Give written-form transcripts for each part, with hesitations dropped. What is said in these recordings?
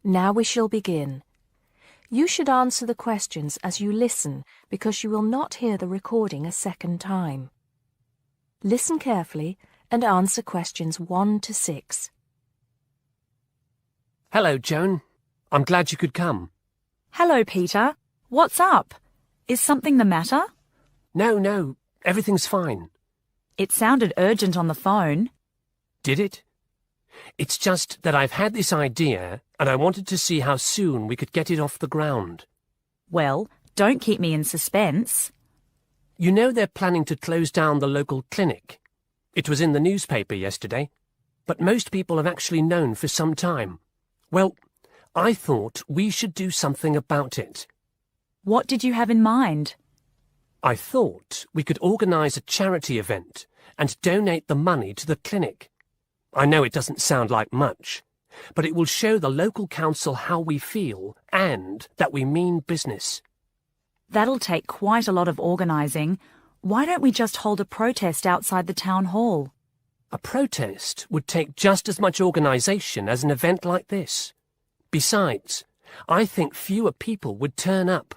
Now we shall begin. You should answer the questions as you listen because you will not hear the recording a second time. Listen carefully and answer questions 1 to 6. Hello, Joan. I'm glad you could come. Hello, Peter. What's up? Is something the matter? No, everything's fine. It sounded urgent on the phone. Did it? It's just that I've had this idea and I wanted to see how soon we could get it off the ground. Well, don't keep me in suspense. You know they're planning to close down the local clinic. It was in the newspaper yesterday, but most people have actually known for some time. Well, I thought we should do something about it. What did you have in mind? I thought we could organise a charity event and donate the money to the clinic. I know it doesn't sound like much, but it will show the local council how we feel and that we mean business. That'll take quite a lot of organising. Why don't we just hold a protest outside the town hall? A protest would take just as much organisation as an event like this. Besides, I think fewer people would turn up.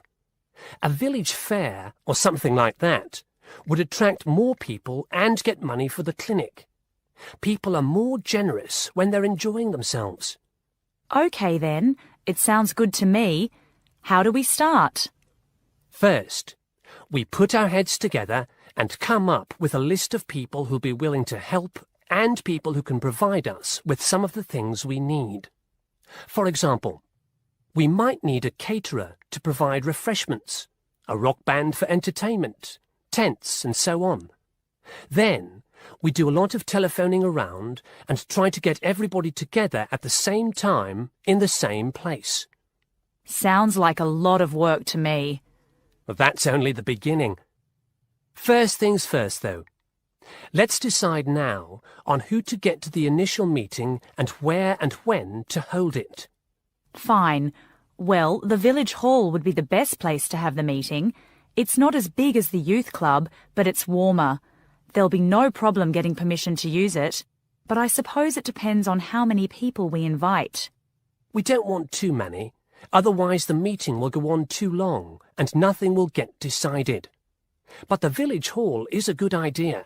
A village fair, or something like that, would attract more people and get money for the clinic. People are more generous when they're enjoying themselves. OK then, it sounds good to me. How do we start? First, we put our heads together and come up with a list of people who'll be willing to help and people who can provide us with some of the things we need. For example, we might need a caterer to provide refreshments, a rock band for entertainment, tents and so on. Then, we do a lot of telephoning around and try to get everybody together at the same time in the same place. Sounds like a lot of work to me. Well, that's only the beginning. First things first, though. Let's decide now on who to get to the initial meeting and where and when to hold it. Fine. Well, the village hall would be the best place to have the meeting. It's not as big as the youth club, but it's warmer. There'll be no problem getting permission to use it, but I suppose it depends on how many people we invite. We don't want too many, otherwise the meeting will go on too long and nothing will get decided. But the village hall is a good idea.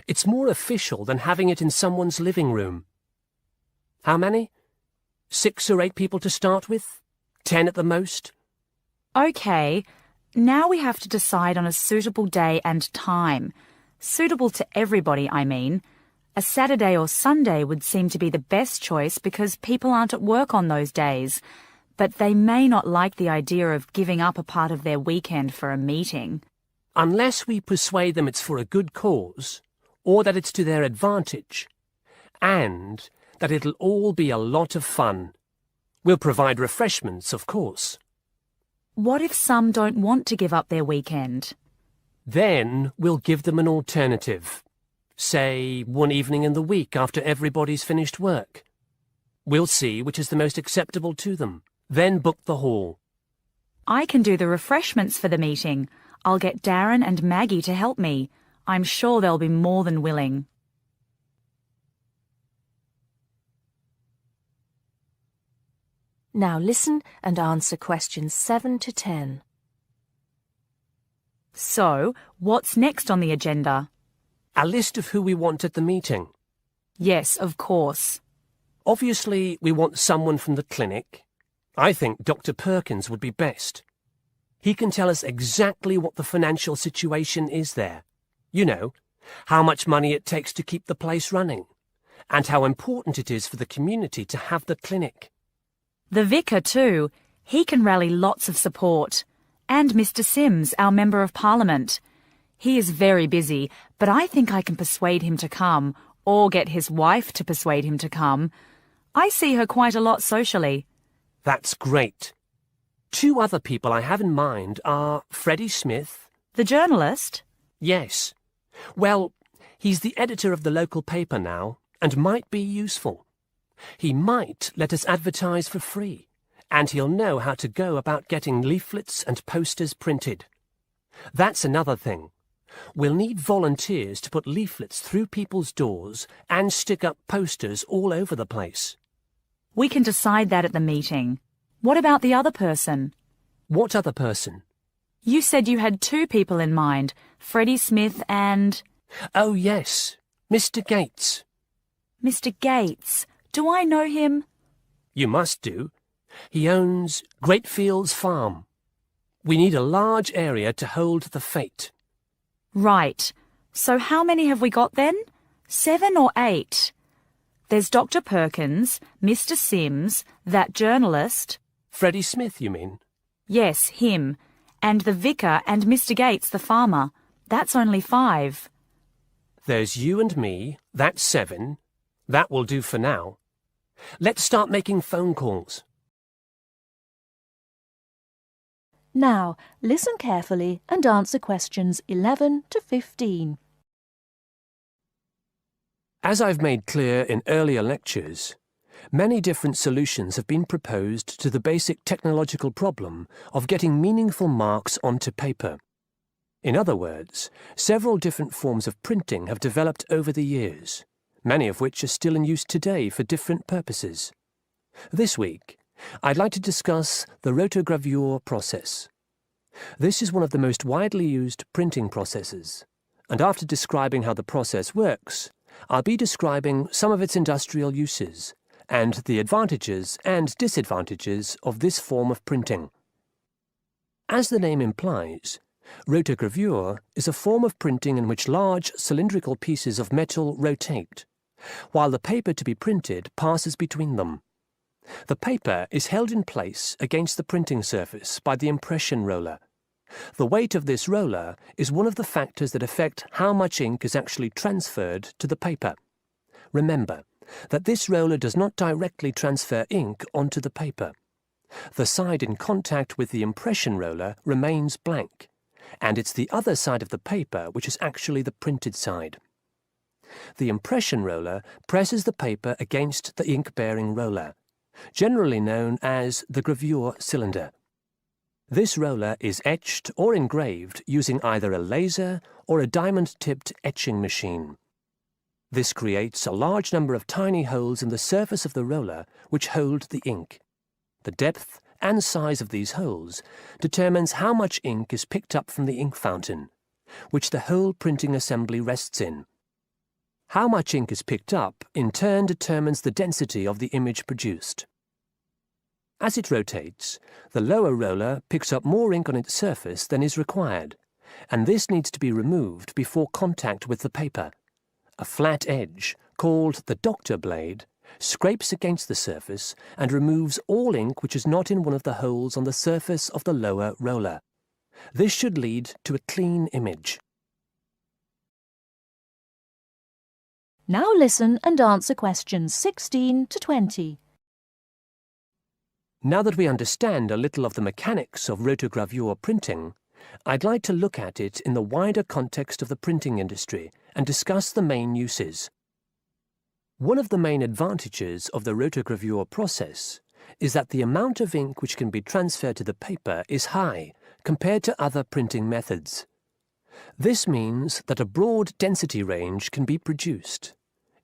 It's more official than having it in someone's living room. How many? 6 or 8 people to start with? 10 at the most? OK, now we have to decide on a suitable day and time. Suitable to everybody, I mean. A Saturday or Sunday would seem to be the best choice because people aren't at work on those days. But they may not like the idea of giving up a part of their weekend for a meeting. Unless we persuade them it's for a good cause, or that it's to their advantage, and that it'll all be a lot of fun. We'll provide refreshments, of course. What if some don't want to give up their weekend? Then we'll give them an alternative. Say, one evening in the week after everybody's finished work. We'll see which is the most acceptable to them. Then book the hall. I can do the refreshments for the meeting. I'll get Darren and Maggie to help me. I'm sure they'll be more than willing. Now listen and answer questions 7 to 10. So, what's next on the agenda? A list of who we want at the meeting. Yes, of course. Obviously, we want someone from the clinic. I think Dr. Perkins would be best. He can tell us exactly what the financial situation is there. You know, how much money it takes to keep the place running, and how important it is for the community to have the clinic. The vicar too. He can rally lots of support. And Mr. Sims, our Member of Parliament. He is very busy, but I think I can persuade him to come, or get his wife to persuade him to come. I see her quite a lot socially. That's great. 2 other people I have in mind are Freddie Smith. The journalist? Yes. Well, he's the editor of the local paper now, and might be useful. He might let us advertise for free, and he'll know how to go about getting leaflets and posters printed. That's another thing. We'll need volunteers to put leaflets through people's doors and stick up posters all over the place. We can decide that at the meeting. What about the other person? What other person? You said you had 2 people in mind, Freddie Smith and... Oh, yes, Mr. Gates. Mr. Gates. Do I know him? You must do. He owns Greatfields Farm. We need a large area to hold the fete. Right. So how many have we got then? 7 or 8? There's Dr. Perkins, Mr. Sims, that journalist. Freddie Smith, you mean? Yes, him. And the vicar and Mr. Gates, the farmer. That's only 5. There's you and me. That's 7. That will do for now. Let's start making phone calls. Now, listen carefully and answer questions 11 to 15. As I've made clear in earlier lectures, many different solutions have been proposed to the basic technological problem of getting meaningful marks onto paper. In other words, several different forms of printing have developed over the years, many of which are still in use today for different purposes. This week, I'd like to discuss the rotogravure process. This is one of the most widely used printing processes, and after describing how the process works, I'll be describing some of its industrial uses and the advantages and disadvantages of this form of printing. As the name implies, rotogravure is a form of printing in which large cylindrical pieces of metal rotate, while the paper to be printed passes between them. The paper is held in place against the printing surface by the impression roller. The weight of this roller is one of the factors that affect how much ink is actually transferred to the paper. Remember that this roller does not directly transfer ink onto the paper. The side in contact with the impression roller remains blank, and it's the other side of the paper which is actually the printed side. The impression roller presses the paper against the ink-bearing roller, generally known as the gravure cylinder. This roller is etched or engraved using either a laser or a diamond-tipped etching machine. This creates a large number of tiny holes in the surface of the roller which hold the ink. The depth and size of these holes determines how much ink is picked up from the ink fountain, which the whole printing assembly rests in. How much ink is picked up, in turn, determines the density of the image produced. As it rotates, the lower roller picks up more ink on its surface than is required, and this needs to be removed before contact with the paper. A flat edge, called the doctor blade, scrapes against the surface and removes all ink which is not in one of the holes on the surface of the lower roller. This should lead to a clean image. Now listen and answer questions 16 to 20. Now that we understand a little of the mechanics of rotogravure printing, I'd like to look at it in the wider context of the printing industry and discuss the main uses. One of the main advantages of the rotogravure process is that the amount of ink which can be transferred to the paper is high compared to other printing methods. This means that a broad density range can be produced.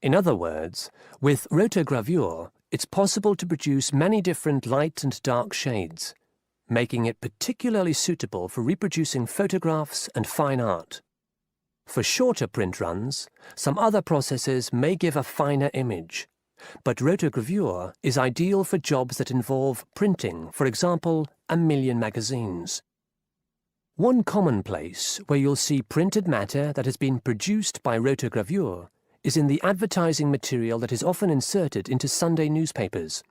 In other words, with rotogravure, it's possible to produce many different light and dark shades, making it particularly suitable for reproducing photographs and fine art. For shorter print runs, some other processes may give a finer image, but rotogravure is ideal for jobs that involve printing, for example, 1,000,000 magazines. One common place where you'll see printed matter that has been produced by rotogravure is in the advertising material that is often inserted into Sunday newspapers.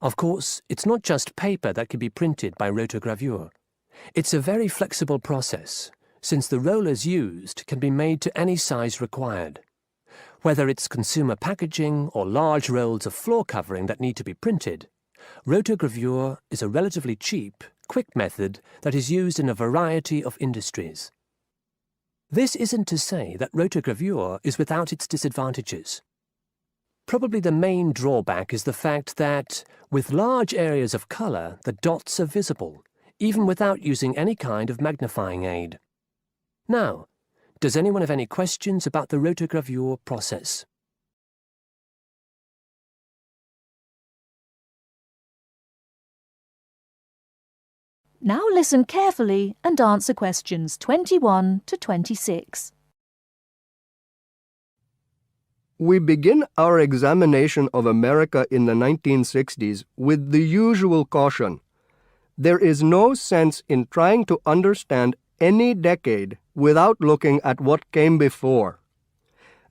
Of course, it's not just paper that can be printed by rotogravure. It's a very flexible process, since the rollers used can be made to any size required. Whether it's consumer packaging or large rolls of floor covering that need to be printed, rotogravure is a relatively cheap, quick method that is used in a variety of industries. This isn't to say that rotogravure is without its disadvantages. Probably the main drawback is the fact that, with large areas of colour, the dots are visible, even without using any kind of magnifying aid. Now, does anyone have any questions about the rotogravure process? Now listen carefully and answer questions 21 to 26. We begin our examination of America in the 1960s with the usual caution. There is no sense in trying to understand any decade without looking at what came before.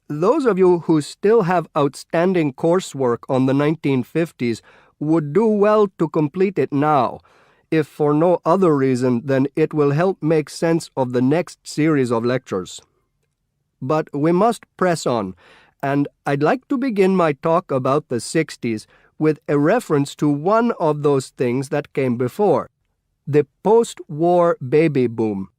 Those of you who still have outstanding coursework on the 1950s would do well to complete it now, if for no other reason than it will help make sense of the next series of lectures. But we must press on, and I'd like to begin my talk about the 60s with a reference to one of those things that came before, the post-war baby boom.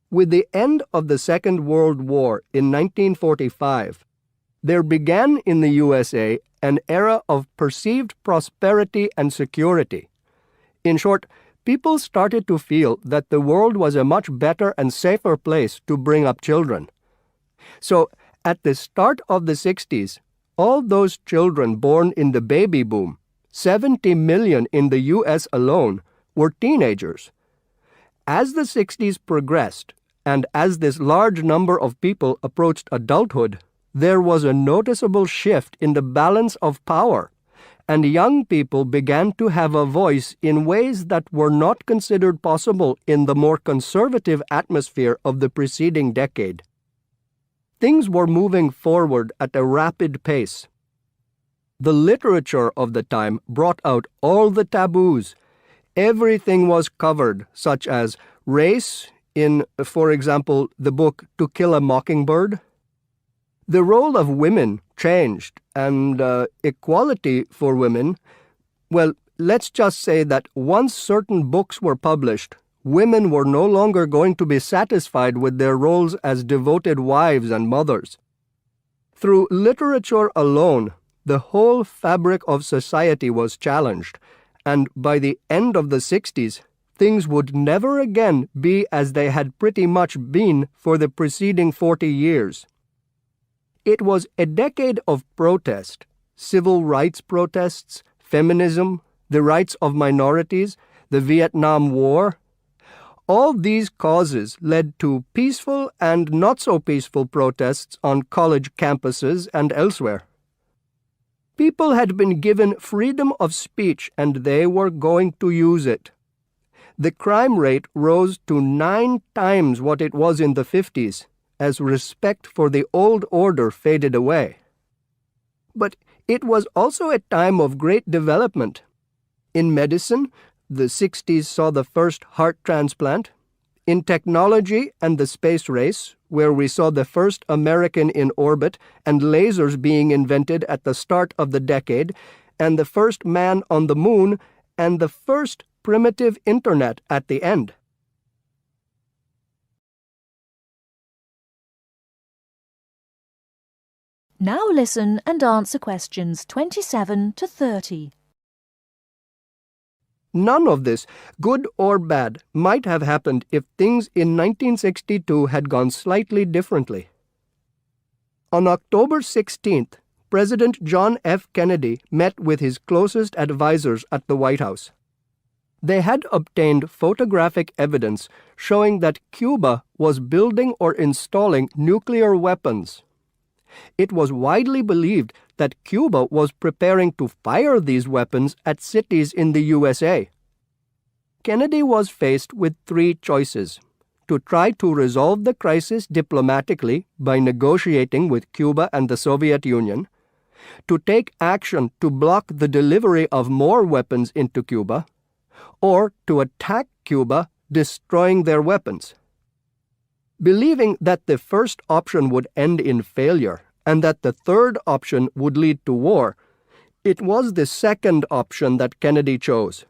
With the end of the Second World War in 1945, there began in the USA an era of perceived prosperity and security. In short, people started to feel that the world was a much better and safer place to bring up children. So, at the start of the 60s, all those children born in the baby boom, 70 million in the US alone, were teenagers. As the 60s progressed, and as this large number of people approached adulthood, there was a noticeable shift in the balance of power, and young people began to have a voice in ways that were not considered possible in the more conservative atmosphere of the preceding decade. Things were moving forward at a rapid pace. The literature of the time brought out all the taboos. Everything was covered, such as race in, for example, the book To Kill a Mockingbird. The role of women changed, and equality for women, well, let's just say that once certain books were published, women were no longer going to be satisfied with their roles as devoted wives and mothers. Through literature alone, the whole fabric of society was challenged, and by the end of the 60s, things would never again be as they had pretty much been for the preceding 40 years. It was a decade of protest, civil rights protests, feminism, the rights of minorities, the Vietnam War. All these causes led to peaceful and not-so-peaceful protests on college campuses and elsewhere. People had been given freedom of speech, and they were going to use it. The crime rate rose to 9 times what it was in the 50s, as respect for the old order faded away. But it was also a time of great development. In medicine, the 60s saw the first heart transplant. In technology and the space race, where we saw the first American in orbit and lasers being invented at the start of the decade, and the first man on the moon, and the first primitive internet at the end. Now listen and answer questions 27 to 30. None of this, good or bad, might have happened if things in 1962 had gone slightly differently. On October 16th, President John F. Kennedy met with his closest advisors at the White House. They had obtained photographic evidence showing that Cuba was building or installing nuclear weapons. It was widely believed that Cuba was preparing to fire these weapons at cities in the USA. Kennedy was faced with 3 choices: to try to resolve the crisis diplomatically by negotiating with Cuba and the Soviet Union, to take action to block the delivery of more weapons into Cuba, or to attack Cuba, destroying their weapons. Believing that the first option would end in failure and that the third option would lead to war, it was the second option that Kennedy chose.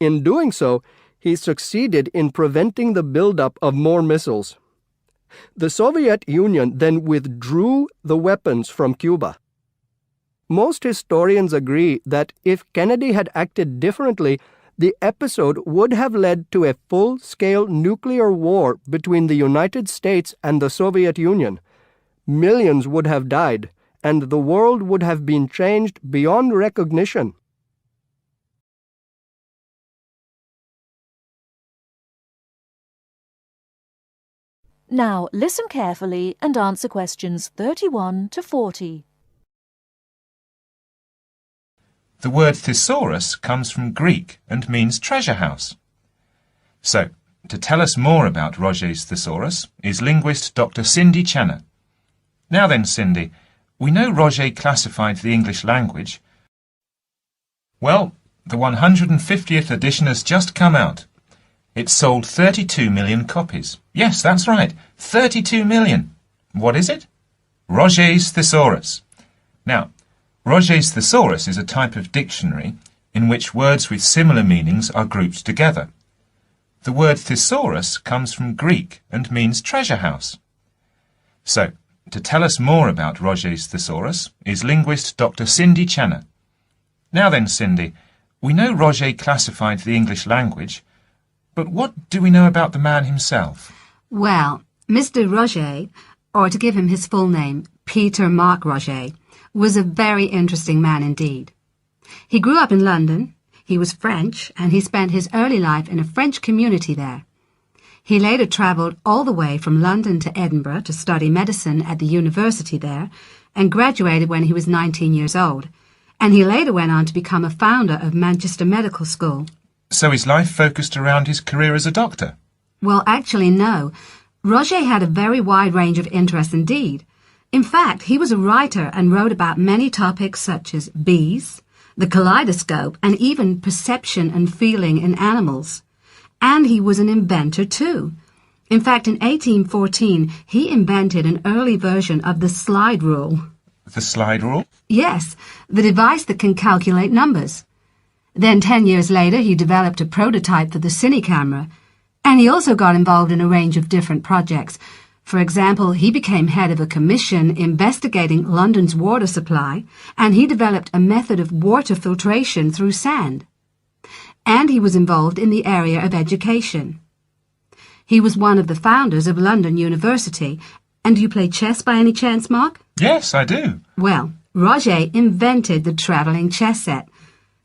In doing so, he succeeded in preventing the buildup of more missiles. The Soviet Union then withdrew the weapons from Cuba. Most historians agree that if Kennedy had acted differently, the episode would have led to a full-scale nuclear war between the United States and the Soviet Union. Millions would have died, and the world would have been changed beyond recognition. Now listen carefully and answer questions 31 to 40. The word thesaurus comes from Greek and means treasure house. So, to tell us more about Roget's thesaurus is linguist Dr. Cindy Channer. Now then, Cindy, we know Roget classified the English language. Well, the 150th edition has just come out. It sold 32 million copies. Yes, that's right, 32 million. What is it? Roget's thesaurus. Now, Roget's thesaurus is a type of dictionary in which words with similar meanings are grouped together. The word thesaurus comes from Greek and means treasure house. So, to tell us more about Roget's thesaurus is linguist Dr. Cindy Channer. Now then, Cindy, we know Roget classified the English language, but what do we know about the man himself? Well, Mr. Roget, or to give him his full name, Peter Mark Roget, was a very interesting man indeed. He grew up in London, he was French, and he spent his early life in a French community there. He later travelled all the way from London to Edinburgh to study medicine at the university there, and graduated when he was 19 years old, and he later went on to become a founder of Manchester Medical School. So his life focused around his career as a doctor? Well, actually, no. Roget had a very wide range of interests indeed. In fact, he was a writer and wrote about many topics such as bees, the kaleidoscope, and even perception and feeling in animals. And he was an inventor too. In fact, in 1814, he invented an early version of the slide rule. The slide rule? Yes, the device that can calculate numbers. Then 10 years later, he developed a prototype for the cine camera. And he also got involved in a range of different projects. For example, he became head of a commission investigating London's water supply, and he developed a method of water filtration through sand. And he was involved in the area of education. He was one of the founders of London University. And do you play chess by any chance, Mark? Yes, I do. Well, Roget invented the travelling chess set.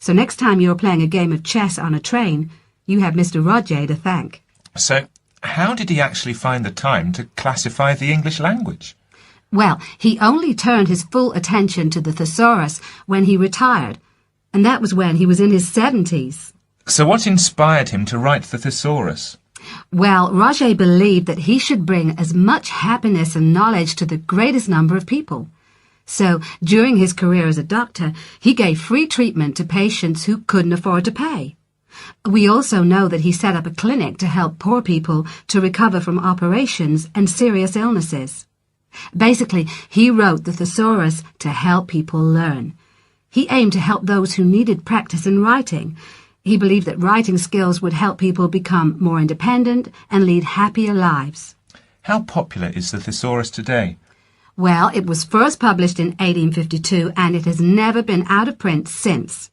So next time you're playing a game of chess on a train, you have Mr. Roget to thank. So, how did he actually find the time to classify the English language? Well, he only turned his full attention to the thesaurus when he retired, and that was when he was in his 70s. So what inspired him to write the thesaurus? Well, Roget believed that he should bring as much happiness and knowledge to the greatest number of people. So, during his career as a doctor, he gave free treatment to patients who couldn't afford to pay. We also know that he set up a clinic to help poor people to recover from operations and serious illnesses. Basically, he wrote the thesaurus to help people learn. He aimed to help those who needed practice in writing. He believed that writing skills would help people become more independent and lead happier lives. How popular is the thesaurus today? Well, it was first published in 1852 and it has never been out of print since.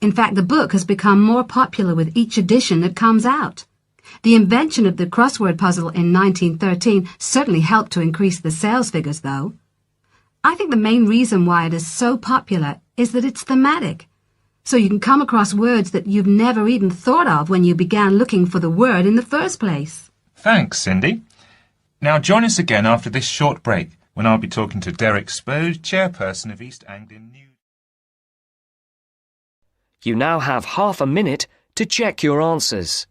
In fact, the book has become more popular with each edition that comes out. The invention of the crossword puzzle in 1913 certainly helped to increase the sales figures, though. I think the main reason why it is so popular is that it's thematic. So you can come across words that you've never even thought of when you began looking for the word in the first place. Thanks, Cindy. Now join us again after this short break, when I'll be talking to Derek Spode, chairperson of East Anglian News. You now have half a minute to check your answers.